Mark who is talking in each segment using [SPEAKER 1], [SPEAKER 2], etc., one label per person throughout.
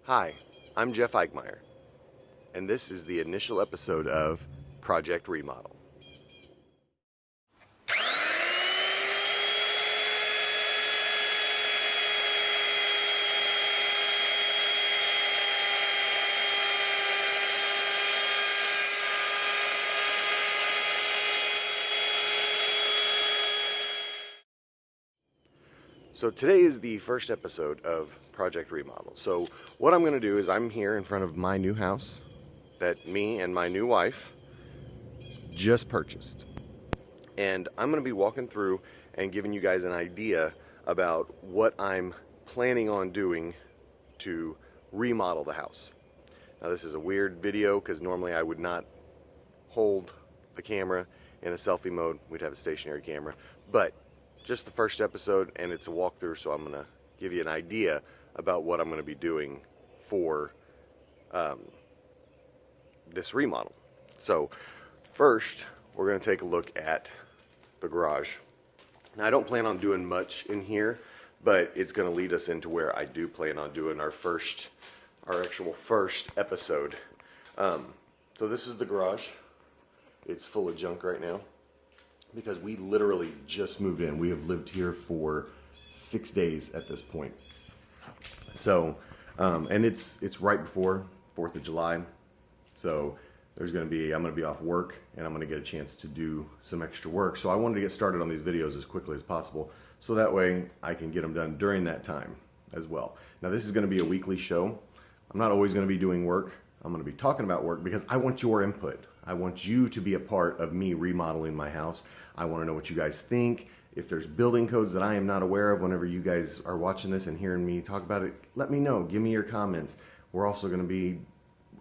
[SPEAKER 1] Hi, I'm Jeff Eichmeyer, and this is the initial episode of Project Remodel. So today is the first episode of Project Remodel. So what I'm going to do is I'm here in front of my new house that me and my new wife just purchased. And I'm going to be walking through and giving you guys an idea about what I'm planning on doing to remodel the house. Now this is a weird video because normally I would not hold the camera in a selfie mode. We'd have a stationary camera, but just the first episode and it's a walkthrough, so I'm going to give you an idea about what I'm going to be doing for this remodel. So first we're going to take a look at the garage. Now I don't plan on doing much in here, but it's going to lead us into where I do plan on doing our actual first episode. So this is the garage. It's full of junk right now because we literally just moved in. We have lived here for 6 days at this point. So, and it's right before 4th of July. So I'm going to be off work and I'm going to get a chance to do some extra work. So I wanted to get started on these videos as quickly as possible, so that way I can get them done during that time as well. Now this is going to be a weekly show. I'm not always going to be doing work. I'm going to be talking about work because I want your input. I want you to be a part of me remodeling my house. I want to know what you guys think. If there's building codes that I am not aware of whenever you guys are watching this and hearing me talk about it, let me know. Give me your comments. We're also going to be,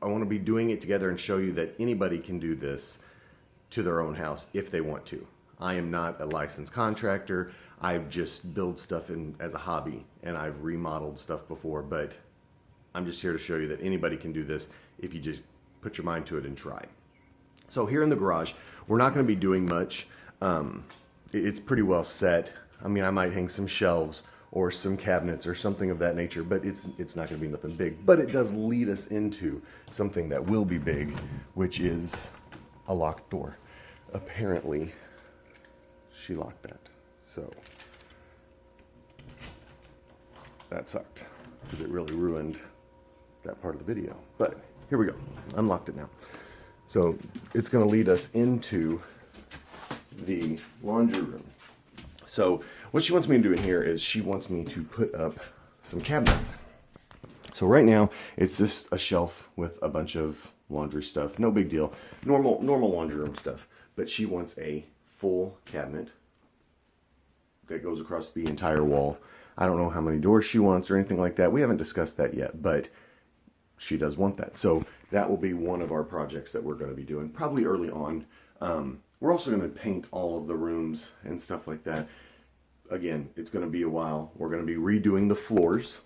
[SPEAKER 1] I want to be doing it together and show you that anybody can do this to their own house if they want to. I am not a licensed contractor. I've just built stuff as a hobby, and I've remodeled stuff before, but I'm just here to show you that anybody can do this if you just put your mind to it and try. So here in the garage, we're not going to be doing much. It's pretty well set. I mean, I might hang some shelves or some cabinets or something of that nature, but it's not going to be nothing big. But it does lead us into something that will be big, which is a locked door. Apparently, she locked that. So that sucked because it really ruined that part of the video. But here we go. Unlocked it now. So it's going to lead us into the laundry room. So what she wants me to do in here is she wants me to put up some cabinets. So right now it's just a shelf with a bunch of laundry stuff. No big deal. Normal laundry room stuff. But she wants a full cabinet that goes across the entire wall. I don't know how many doors she wants or anything like that. We haven't discussed that yet, but she does want that. So that will be one of our projects that we're going to be doing probably early on. We're also going to paint all of the rooms and stuff like that. Again, it's going to be a while. We're going to be redoing the floors.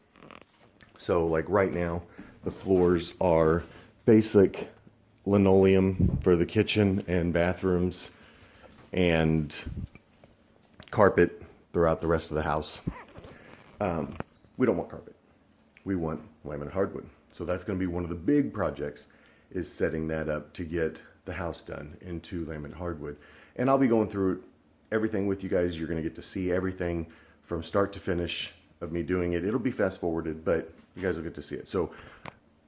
[SPEAKER 1] So like right now, the floors are basic linoleum for the kitchen and bathrooms and carpet throughout the rest of the house. We don't want carpet. We want laminate hardwood. So that's going to be one of the big projects, is setting that up to get the house done into laminate hardwood. And I'll be going through everything with you guys. You're going to get to see everything from start to finish of me doing it. It'll be fast forwarded, but you guys will get to see it. So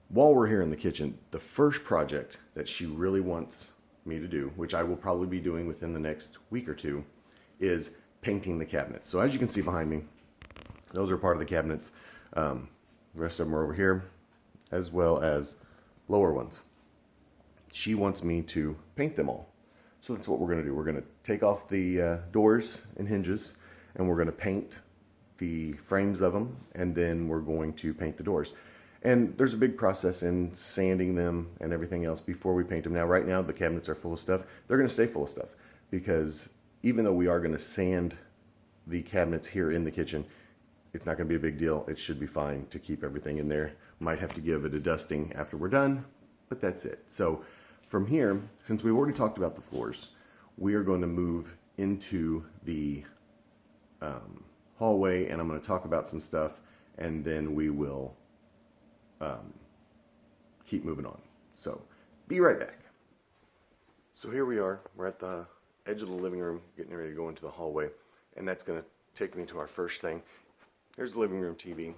[SPEAKER 1] while we're here in the kitchen, the first project that she really wants me to do, which I will probably be doing within the next week or two, is painting the cabinets. So as you can see behind me, those are part of the cabinets. The rest of them are over here, as well as lower ones. She wants me to paint them all. So that's what we're going to do. We're going to take off the doors and hinges, and we're going to paint the frames of them, and then we're going to paint the doors. And there's a big process in sanding them and everything else before we paint them. Now, right now, the cabinets are full of stuff. They're going to stay full of stuff because even though we are going to sand the cabinets here in the kitchen, it's not going to be a big deal. It should be fine to keep everything in there. Might have to give it a dusting after we're done, but that's it. So from here, since we've already talked about the floors, we are going to move into the hallway, and I'm going to talk about some stuff, and then we will keep moving on. So be right back. So here we are. We're at the edge of the living room, getting ready to go into the hallway, and that's going to take me to our first thing. Here's the living room TV.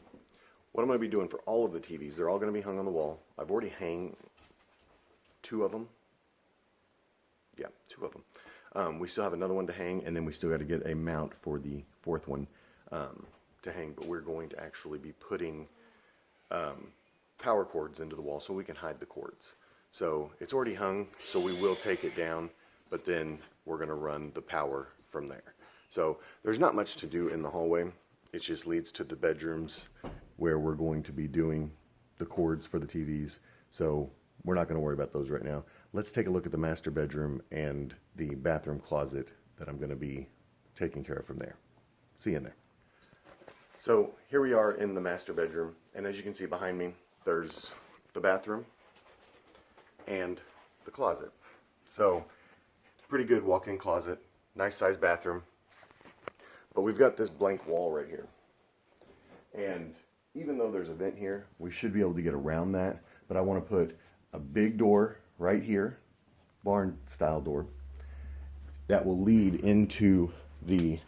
[SPEAKER 1] What I'm going to be doing for all of the TVs, they're all going to be hung on the wall. I've already hung 2 of them. Yeah, 2 of them. We still have another one to hang, and then we still got to get a mount for the 4th one to hang. But we're going to actually be putting power cords into the wall so we can hide the cords. So it's already hung, so we will take it down, but then we're going to run the power from there. So there's not much to do in the hallway. It just leads to the bedrooms where we're going to be doing the cords for the TVs. So we're not going to worry about those right now. Let's take a look at the master bedroom and the bathroom closet that I'm going to be taking care of from there. See you in there. So here we are in the master bedroom, and as you can see behind me, there's the bathroom and the closet. So pretty good walk-in closet, nice sized bathroom, but we've got this blank wall right here. And even though there's a vent here, we should be able to get around that, but I want to put a big door right here, barn style door, that will lead into the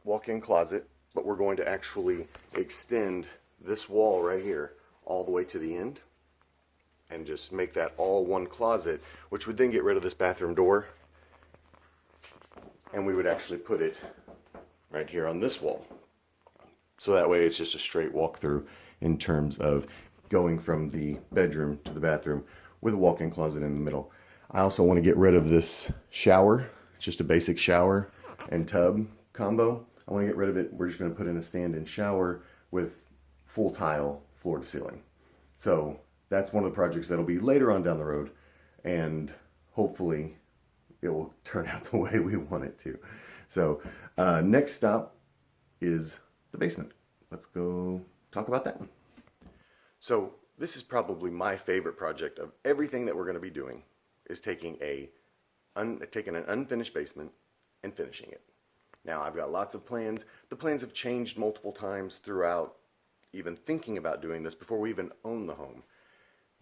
[SPEAKER 1] walk-in closet, but we're going to actually extend this wall right here all the way to the end and just make that all one closet, which would then get rid of this bathroom door, and we would actually put it right here on this wall. So that way it's just a straight walk through in terms of going from the bedroom to the bathroom with a walk-in closet in the middle. I also want to get rid of this shower, just a basic shower and tub combo. I want to get rid of it. We're just going to put in a stand-in shower with full tile floor to ceiling. So that's one of the projects that'll be later on down the road, and hopefully it will turn out the way we want it to. So next stop is the basement. Let's go talk about that one. So this is probably my favorite project of everything that we're going to be doing, is taking an unfinished basement and finishing it. Now I've got lots of plans. The plans have changed multiple times throughout even thinking about doing this before we even own the home.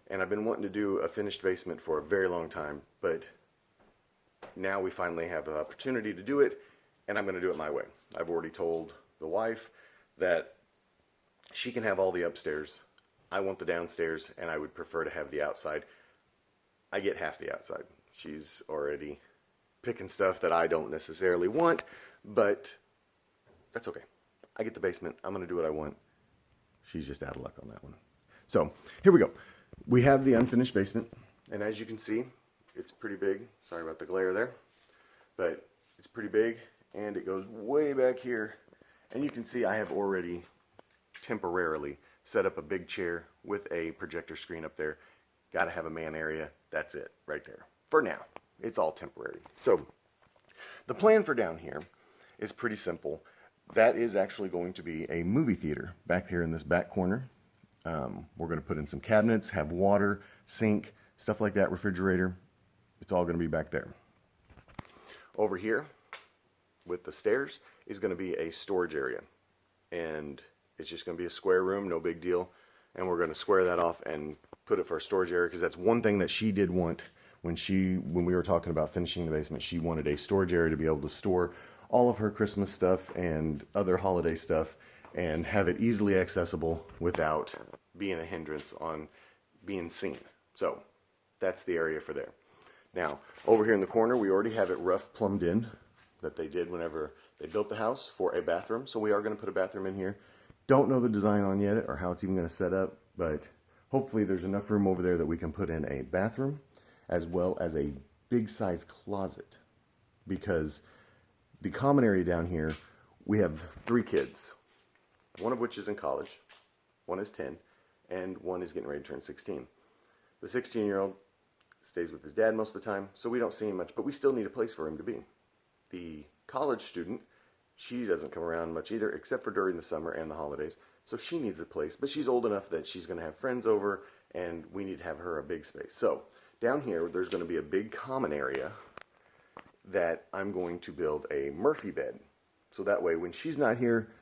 [SPEAKER 1] And I've been wanting to do a finished basement for a very long time, but now we finally have the opportunity to do it, and I'm going to do it my way. I've already told the wife that she can have all the upstairs. I want the downstairs, and I would prefer to have the outside. I get half the outside. She's already picking stuff that I don't necessarily want, but that's okay. I get the basement. I'm going to do what I want. She's just out of luck on that one. So here we go. We have the unfinished basement, and as you can see, it's pretty big. Sorry about the glare there, but it's pretty big, and it goes way back here. And you can see I have already temporarily set up a big chair with a projector screen up there. Got to have a man area. That's it right there. For now, it's all temporary. So the plan for down here is pretty simple. That is actually going to be a movie theater back here in this back corner. We're going to put in some cabinets, have water, sink, stuff like that, refrigerator. It's all going to be back there. Over here with the stairs is going to be a storage area. And it's just going to be a square room, no big deal. And we're going to square that off and put it for a storage area, because that's one thing that she did want when we were talking about finishing the basement. She wanted a storage area to be able to store all of her Christmas stuff and other holiday stuff and have it easily accessible without being a hindrance on being seen. So that's the area for there. Now, over here in the corner, we already have it rough plumbed in that they did whenever they built the house for a bathroom. So we are going to put a bathroom in here. Don't know the design on yet or how it's even going to set up, but hopefully there's enough room over there that we can put in a bathroom as well as a big size closet, because the common area down here, we have 3 kids, one of which is in college, one is 10, and one is getting ready to turn 16. The 16-year-old stays with his dad most of the time, so we don't see him much, but we still need a place for him to be. The college student, she doesn't come around much either, except for during the summer and the holidays, so she needs a place, but she's old enough that she's going to have friends over, and we need to have her a big space. So down here, there's going to be a big common area that I'm going to build a Murphy bed. So that way, when she's not here,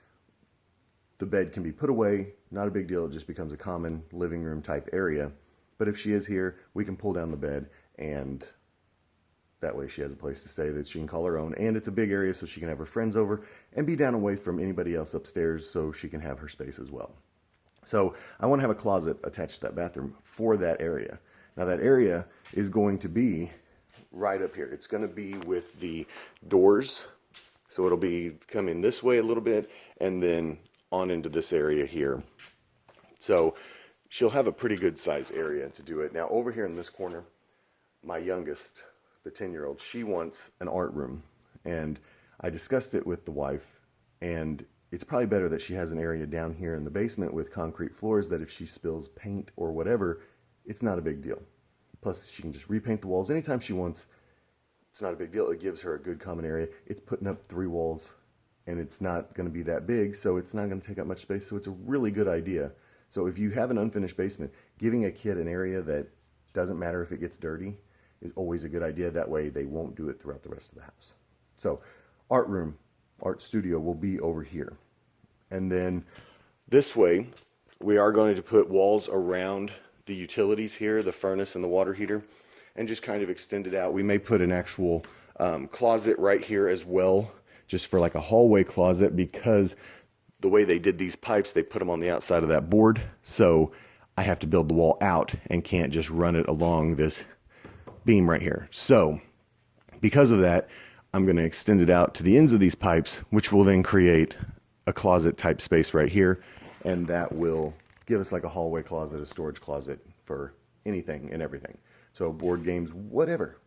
[SPEAKER 1] the bed can be put away, not a big deal, it just becomes a common living room type area. But if she is here, we can pull down the bed, and that way she has a place to stay that she can call her own. And it's a big area so she can have her friends over and be down away from anybody else upstairs so she can have her space as well. So I want to have a closet attached to that bathroom for that area. Now that area is going to be right up here. It's going to be with the doors. So it'll be coming this way a little bit and then on into this area here. So she'll have a pretty good size area to do it. Now over here in this corner, my youngest, the 10-year-old, she wants an art room. And I discussed it with the wife, and it's probably better that she has an area down here in the basement with concrete floors that if she spills paint or whatever, it's not a big deal. Plus, she can just repaint the walls anytime she wants. It's not a big deal. It gives her a good common area. It's putting up 3 walls, and it's not going to be that big, so it's not going to take up much space. So it's a really good idea. So if you have an unfinished basement, giving a kid an area that doesn't matter if it gets dirty is always a good idea. That way they won't do it throughout the rest of the house. So art room, art studio will be over here. And then this way, we are going to put walls around the utilities here, the furnace and the water heater, and just kind of extend it out. We may put an actual closet right here as well, just for like a hallway closet, because the way they did these pipes, they put them on the outside of that board. So I have to build the wall out and can't just run it along this beam right here. So because of that, I'm going to extend it out to the ends of these pipes, which will then create a closet type space right here. And that will give us like a hallway closet, a storage closet for anything and everything. So board games, whatever,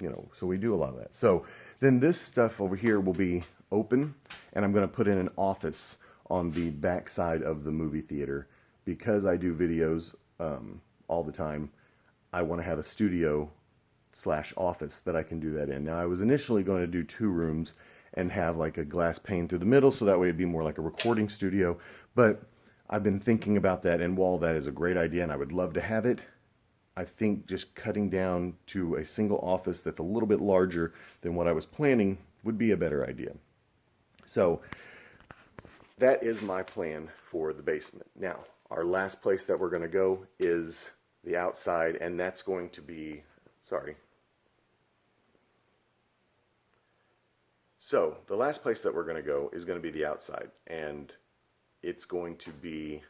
[SPEAKER 1] you know, so we do a lot of that. So then this stuff over here will be open, and I'm going to put in an office on the back side of the movie theater. Because I do videos all the time, I want to have a studio / office that I can do that in. Now I was initially going to do 2 rooms and have like a glass pane through the middle, so that way it'd be more like a recording studio. But I've been thinking about that, and while that is a great idea and I would love to have it, I think just cutting down to a single office that's a little bit larger than what I was planning would be a better idea. So that is my plan for the basement. Now, our last place that we're going to go is the outside, and that's going to be, So the last place that we're going to go is going to be the outside, and it's going to be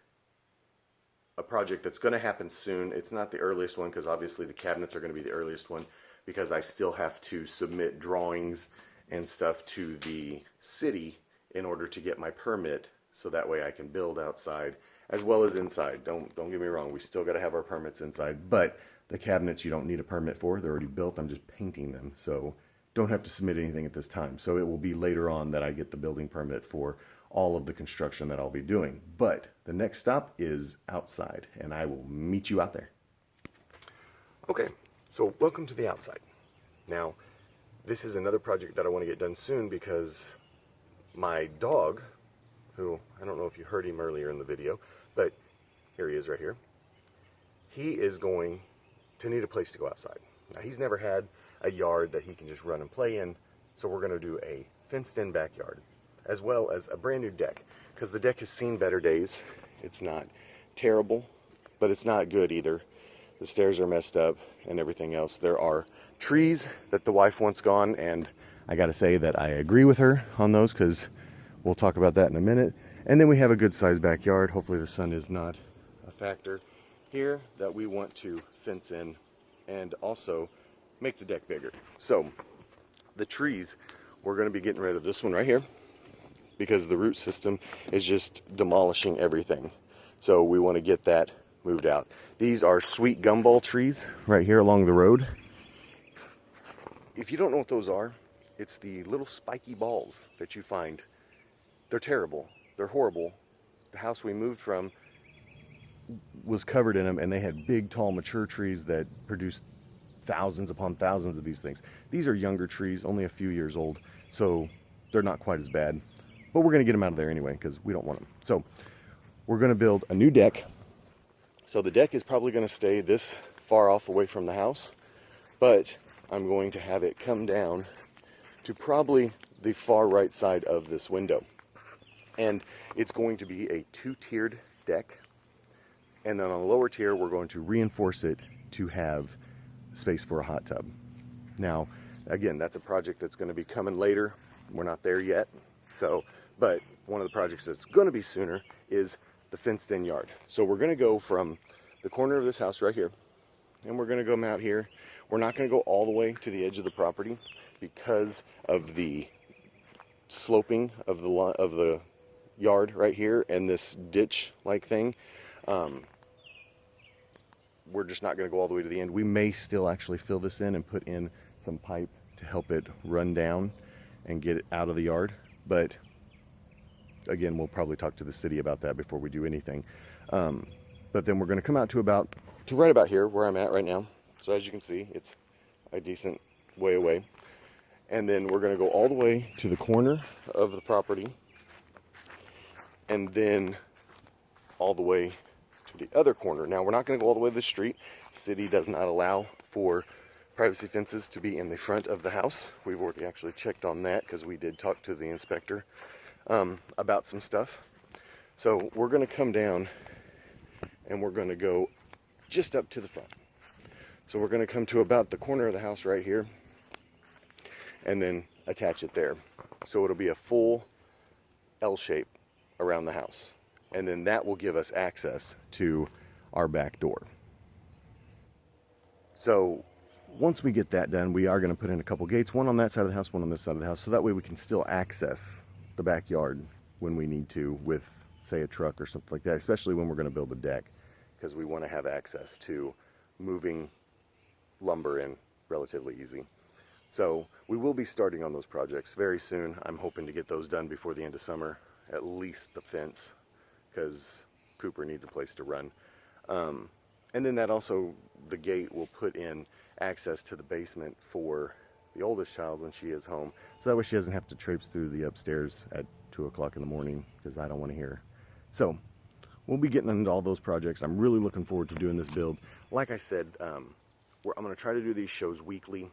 [SPEAKER 1] a project that's going to happen soon. It's not the earliest one, because obviously the cabinets are going to be the earliest one, because I still have to submit drawings and stuff to the city in order to get my permit, so that way I can build outside as well as inside. Don't get me wrong, we still got to have our permits inside, but the cabinets you don't need a permit for. They're already built. I'm just painting them, so don't have to submit anything at this time. So it will be later on that I get the building permit for all of the construction that I'll be doing. But the next stop is outside, and I will meet you out there. Okay, so welcome to the outside. Now, this is another project that I want to get done soon, because my dog, who, I don't know if you heard him earlier in the video, but here he is right here. He is going to need a place to go outside. Now, he's never had a yard that he can just run and play in, so we're going to do a fenced-in backyard, as well as a brand new deck, because the deck has seen better days. It's not terrible, but it's not good either. The stairs are messed up and everything else. There are trees that the wife wants gone, and I gotta say that I agree with her on those, because we'll talk about that in a minute. And then we have a good sized backyard. Hopefully the sun is not a factor here, that we want to fence in and also make the deck bigger. So the trees, we're going to be getting rid of this one right here, because the root system is just demolishing everything. So we want to get that moved out. These are sweet gumball trees right here along the road. If you don't know what those are, it's the little spiky balls that you find. They're terrible. They're horrible. The house we moved from was covered in them, and they had big, tall, mature trees that produced thousands upon thousands of these things. These are younger trees, only a few years old, so they're not quite as bad. But we're going to get them out of there anyway, because we don't want them. So we're going to build a new deck. So the deck is probably going to stay this far off away from the house, but I'm going to have it come down to probably the far right side of this window. And it's going to be a 2-tiered deck. And then on the lower tier, we're going to reinforce it to have space for a hot tub. Now, again, that's a project that's going to be coming later. We're not there yet. So, but one of the projects that's going to be sooner is the fenced-in yard. So we're going to go from the corner of this house right here, and we're going to go out here. We're not going to go all the way to the edge of the property because of the sloping of the yard right here and this ditch-like thing. We're just not going to go all the way to the end. We may still actually fill this in and put in some pipe to help it run down and get it out of the yard. But again, we'll probably talk to the city about that before we do anything. But then we're going to come out to right about here where I'm at right now. So as you can see, it's a decent way away. And then we're going to go all the way to the corner of the property, and then all the way to the other corner. Now, we're not going to go all the way to the street. The city does not allow for privacy fences to be in the front of the house. We've already actually checked on that because we did talk to the inspector about some stuff. So we're going to come down and we're going to go just up to the front. So we're going to come to about the corner of the house right here and then attach it there. So it'll be a full L shape around the house. And then that will give us access to our back door. So once we get that done, we are going to put in a couple gates, one on that side of the house, one on this side of the house, so that way we can still access the backyard when we need to with, say, a truck or something like that, especially when we're going to build a deck, because we want to have access to moving lumber in relatively easy. So we will be starting on those projects very soon. I'm hoping to get those done before the end of summer, at least the fence, because Cooper needs a place to run. And then that also, the gate will put in access to the basement for the oldest child when she is home. So that way she doesn't have to traipse through the upstairs at 2 o'clock in the morning, because I don't want to hear her. So we'll be getting into all those projects. I'm really looking forward to doing this build. Like I said, I'm going to try to do these shows weekly.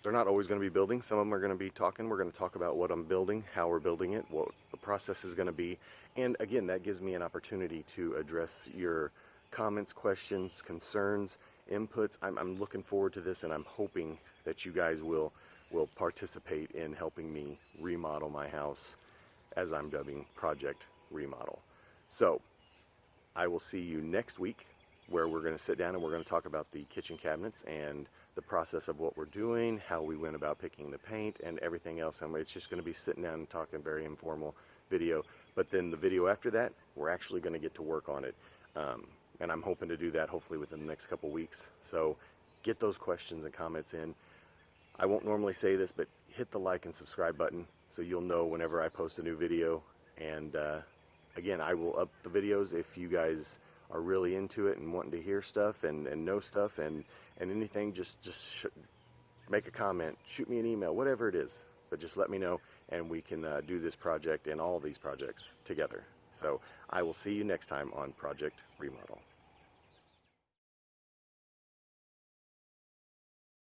[SPEAKER 1] They're not always going to be building. Some of them are going to be talking. We're going to talk about what I'm building, how we're building it, what the process is going to be. And again, that gives me an opportunity to address your comments, questions, concerns, inputs. I'm looking forward to this, and I'm hoping that you guys will participate in helping me remodel my house, as I'm dubbing Project Remodel. So I will see you next week, where we're going to sit down and we're going to talk about the kitchen cabinets and the process of what we're doing, how we went about picking the paint, and everything else. And it's just going to be sitting down and talking, very informal video. But then the video after that, we're actually going to get to work on it. And I'm hoping to do that hopefully within the next couple weeks. So get those questions and comments in. I won't normally say this, but hit the like and subscribe button so you'll know whenever I post a new video. And again, I will up the videos if you guys are really into it and wanting to hear stuff and know stuff and anything. Just make a comment, shoot me an email, whatever it is. But just let me know, and we can do this project and all these projects together. So I will see you next time on Project Remodel.